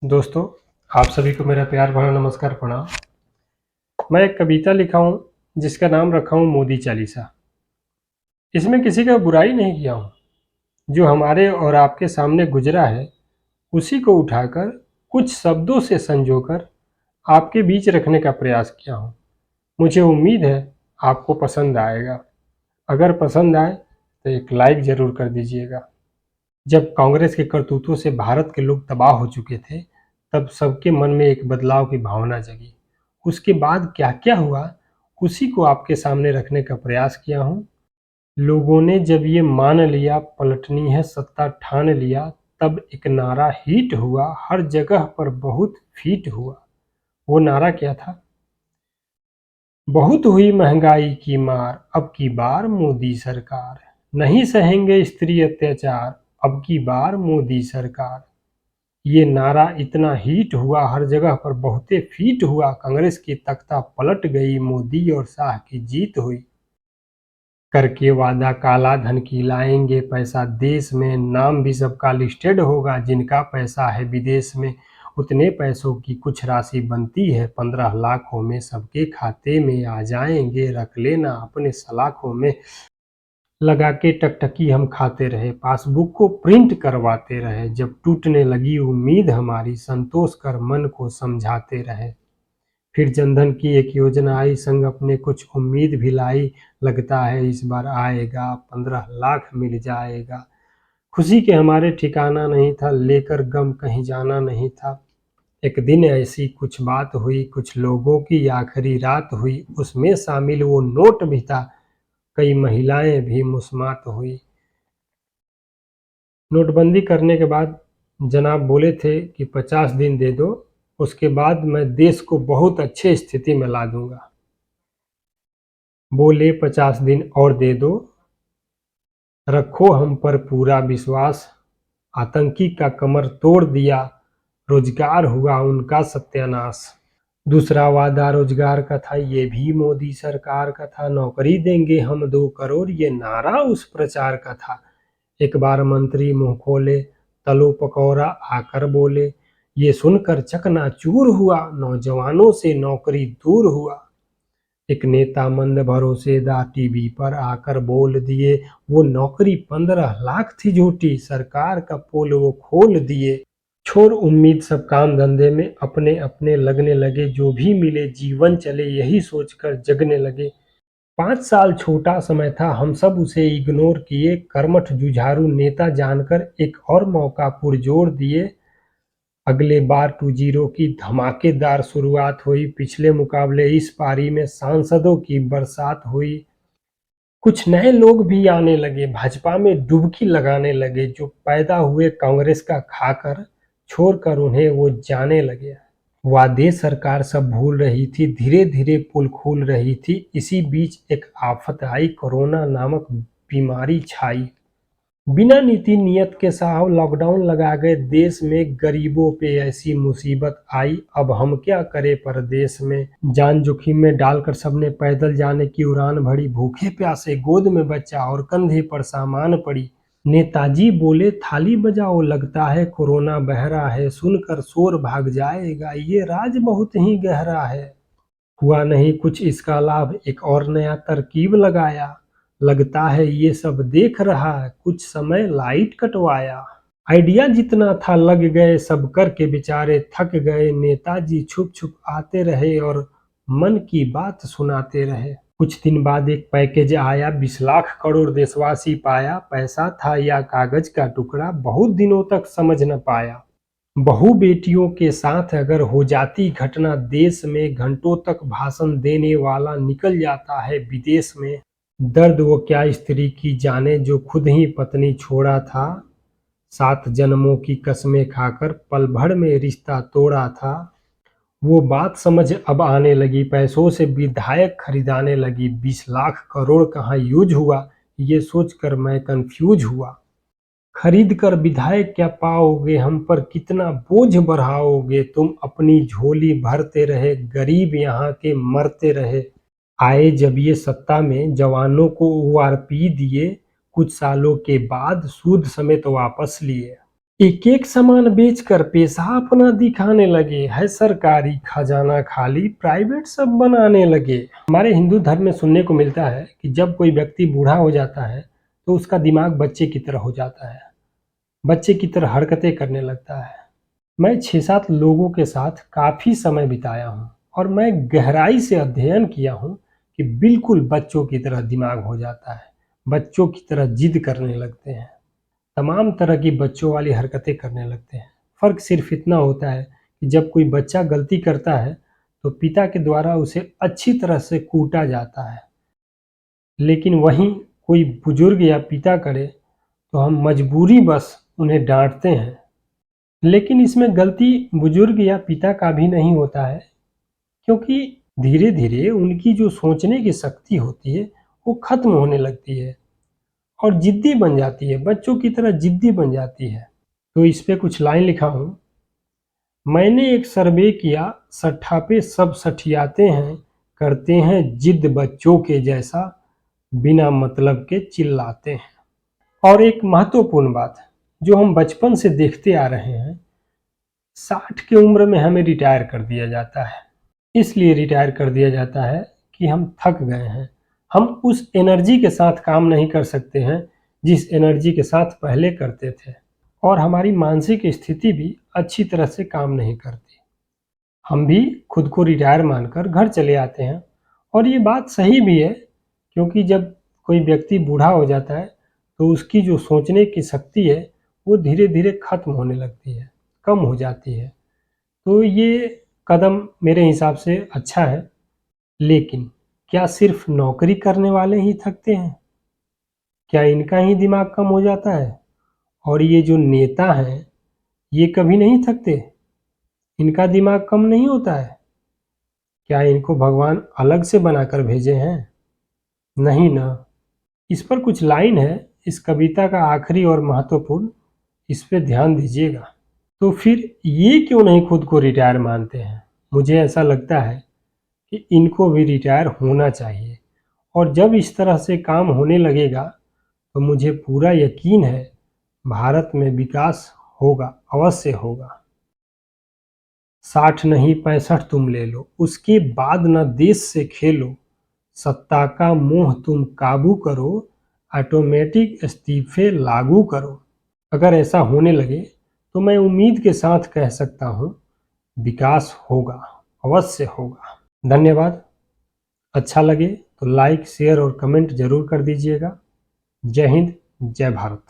दोस्तों, आप सभी को मेरा प्यार भरा नमस्कार प्रणाम। मैं एक कविता लिखा हूँ जिसका नाम रखा हूँ मोदी चालीसा। इसमें किसी का बुराई नहीं किया हूँ। जो हमारे और आपके सामने गुजरा है उसी को उठाकर कुछ शब्दों से संजोकर आपके बीच रखने का प्रयास किया हूँ। मुझे उम्मीद है आपको पसंद आएगा। अगर पसंद आए तो एक लाइक ज़रूर कर दीजिएगा। जब कांग्रेस के करतूतों से भारत के लोग तबाह हो चुके थे, तब सबके मन में एक बदलाव की भावना जगी। उसके बाद क्या-क्या हुआ, उसी को आपके सामने रखने का प्रयास किया हूँ। लोगों ने जब ये मान लिया, पलटनी है सत्ता ठान लिया, तब एक नारा हिट हुआ, हर जगह पर बहुत फीट हुआ। वो नारा क्या था? बहुत हुई महंगाई की मार, अब की बार मोदी सरकार। नहीं सहेंगे स्त्री अत्याचार, अब की बार मोदी सरकार। ये नारा इतना हिट हुआ, हर जगह पर बहुते फीट हुआ। कांग्रेस की तख्ता पलट गई, मोदी और शाह की जीत हुई। करके वादा काला धन की लाएंगे पैसा देश में, नाम भी सबका लिस्टेड होगा। जिनका पैसा है विदेश में, उतने पैसों की कुछ राशि बनती है 15 लाखों में। सबके खाते में आ जाएंगे, रख लेना अपने सलाखों में। लगा के टकटकी हम खाते रहे, पासबुक को प्रिंट करवाते रहे। जब टूटने लगी उम्मीद हमारी, संतोष कर मन को समझाते रहे। फिर जनधन की एक योजना आई, संग अपने कुछ उम्मीद भी लाई। लगता है इस बार आएगा, 15 लाख मिल जाएगा। खुशी के हमारे ठिकाना नहीं था, लेकर गम कहीं जाना नहीं था। एक दिन ऐसी कुछ बात हुई, कुछ लोगों की आखिरी रात हुई। उसमें शामिल वो नोट भी था, कई महिलाएं भी मुस्मात हुई। नोटबंदी करने के बाद जनाब बोले थे कि 50 दिन दे दो, उसके बाद मैं देश को बहुत अच्छे स्थिति में ला दूंगा। बोले 50 दिन और दे दो, रखो हम पर पूरा विश्वास। आतंकी का कमर तोड़ दिया, रोजगार हुआ उनका सत्यानाश। दूसरा वादा रोजगार का था, ये भी मोदी सरकार का था। नौकरी देंगे हम 2 करोड़, ये नारा उस प्रचार का था। एक बार मंत्री मुंह खोले, तलो पकौड़ा आकर बोले। ये सुनकर चकनाचूर हुआ, नौजवानों से नौकरी दूर हुआ। एक नेता मंद भरोसेदार टीवी पर आकर बोल दिए, वो नौकरी 15 लाख थी झूठी, सरकार का पोल वो खोल दिए। छोड़ उम्मीद सब काम धंधे में, अपने अपने लगने लगे। जो भी मिले जीवन चले, यही सोचकर जगने लगे। 5 साल छोटा समय था, हम सब उसे इग्नोर किए। कर्मठ जुझारू नेता जानकर एक और मौका पुरजोर दिए। अगले बार 20 की धमाकेदार शुरुआत हुई। पिछले मुकाबले इस पारी में सांसदों की बरसात हुई। कुछ नए लोग भी आने लगे, भाजपा में डुबकी लगाने लगे। जो पैदा हुए कांग्रेस का खाकर, छोड़कर उन्हें वो जाने लगे। वादे सरकार सब भूल रही थी, धीरे धीरे पुल खुल रही थी। इसी बीच एक आफत आई, कोरोना नामक बीमारी छाई। बिना नीति नियत के साहब लॉकडाउन लगा गए देश में। गरीबों पे ऐसी मुसीबत आई, अब हम क्या करें परदेश में। जान जोखिम में डालकर सबने पैदल जाने की उड़ान भरी। भूखे प्यासे गोद में बच्चा और कंधे पर सामान पड़ी। नेताजी बोले थाली बजाओ, लगता है कोरोना बहरा है। सुनकर शोर भाग जाएगा, ये राज बहुत ही गहरा है। हुआ नहीं कुछ इसका लाभ, एक और नया तरकीब लगाया। लगता है ये सब देख रहा है, कुछ समय लाइट कटवाया। आइडिया जितना था लग गए, सब करके बेचारे थक गए। नेताजी छुप छुप आते रहे और मन की बात सुनाते रहे। कुछ दिन बाद एक पैकेज आया, 20 लाख करोड़ देशवासी पाया। पैसा था या कागज का टुकड़ा, बहुत दिनों तक समझ न पाया। बहू बेटियों के साथ अगर हो जाती घटना देश में, घंटों तक भाषण देने वाला निकल जाता है विदेश में। दर्द वो क्या स्त्री की जाने, जो खुद ही पत्नी छोड़ा था। 7 जन्मों की कसमें खाकर पल भर में रिश्ता तोड़ा था। वो बात समझ अब आने लगी, पैसों से विधायक खरीदाने लगी। 20 लाख करोड़ कहाँ यूज हुआ, ये सोचकर मैं कंफ्यूज हुआ। खरीद कर विधायक क्या पाओगे, हम पर कितना बोझ बढ़ाओगे। तुम अपनी झोली भरते रहे, गरीब यहाँ के मरते रहे। आए जब ये सत्ता में, जवानों को ओआरपी दिए। कुछ सालों के बाद सूद समेत वापस लिए। एक एक सामान बेचकर पैसा अपना दिखाने लगे, है सरकारी खजाना खाली, प्राइवेट सब बनाने लगे। हमारे हिंदू धर्म में सुनने को मिलता है कि जब कोई व्यक्ति बूढ़ा हो जाता है तो उसका दिमाग बच्चे की तरह हो जाता है, बच्चे की तरह हरकतें करने लगता है। मैं 6-7 लोगों के साथ काफी समय बिताया हूँ और मैं गहराई से अध्ययन किया हूँ कि बिल्कुल बच्चों की तरह दिमाग हो जाता है, बच्चों की तरह जिद करने लगते हैं, तमाम तरह की बच्चों वाली हरकतें करने लगते हैं। फ़र्क सिर्फ इतना होता है कि जब कोई बच्चा गलती करता है तो पिता के द्वारा उसे अच्छी तरह से कूटा जाता है, लेकिन वहीं कोई बुजुर्ग या पिता करे तो हम मजबूरी बस उन्हें डांटते हैं। लेकिन इसमें गलती बुजुर्ग या पिता का भी नहीं होता है, क्योंकि धीरे धीरे उनकी जो सोचने की शक्ति होती है वो खत्म होने लगती है और जिद्दी बन जाती है, बच्चों की तरह जिद्दी बन जाती है। तो इस पे कुछ लाइन लिखा हूँ। मैंने एक सर्वे किया, सट्ठा पे सब सठियाते हैं, करते हैं जिद बच्चों के जैसा, बिना मतलब के चिल्लाते हैं। और एक महत्वपूर्ण बात जो हम बचपन से देखते आ रहे हैं, 60 की उम्र में हमें रिटायर कर दिया जाता है। इसलिए रिटायर कर दिया जाता है कि हम थक गए हैं, हम उस एनर्जी के साथ काम नहीं कर सकते हैं जिस एनर्जी के साथ पहले करते थे, और हमारी मानसिक स्थिति भी अच्छी तरह से काम नहीं करती। हम भी खुद को रिटायर मानकर घर चले आते हैं, और ये बात सही भी है, क्योंकि जब कोई व्यक्ति बूढ़ा हो जाता है तो उसकी जो सोचने की शक्ति है वो धीरे धीरे खत्म होने लगती है, कम हो जाती है। तो ये कदम मेरे हिसाब से अच्छा है। लेकिन क्या सिर्फ नौकरी करने वाले ही थकते हैं? क्या इनका ही दिमाग कम हो जाता है? और ये जो नेता हैं, ये कभी नहीं थकते? इनका दिमाग कम नहीं होता है? क्या इनको भगवान अलग से बनाकर भेजे हैं? नहीं ना। इस पर कुछ लाइन है, इस कविता का आखिरी और महत्वपूर्ण, इस पे ध्यान दीजिएगा। तो फिर ये क्यों नहीं खुद को रिटायर मानते हैं? मुझे ऐसा लगता है कि इनको भी रिटायर होना चाहिए, और जब इस तरह से काम होने लगेगा तो मुझे पूरा यकीन है भारत में विकास होगा, अवश्य होगा। 60 नहीं 65 तुम ले लो, उसके बाद न देश से खेलो, सत्ता का मोह तुम काबू करो, ऑटोमेटिक इस्तीफे लागू करो। अगर ऐसा होने लगे तो मैं उम्मीद के साथ कह सकता हूँ विकास होगा, अवश्य होगा। धन्यवाद। अच्छा लगे तो लाइक, शेयर और कमेंट जरूर कर दीजिएगा। जय हिंद, जय भारत।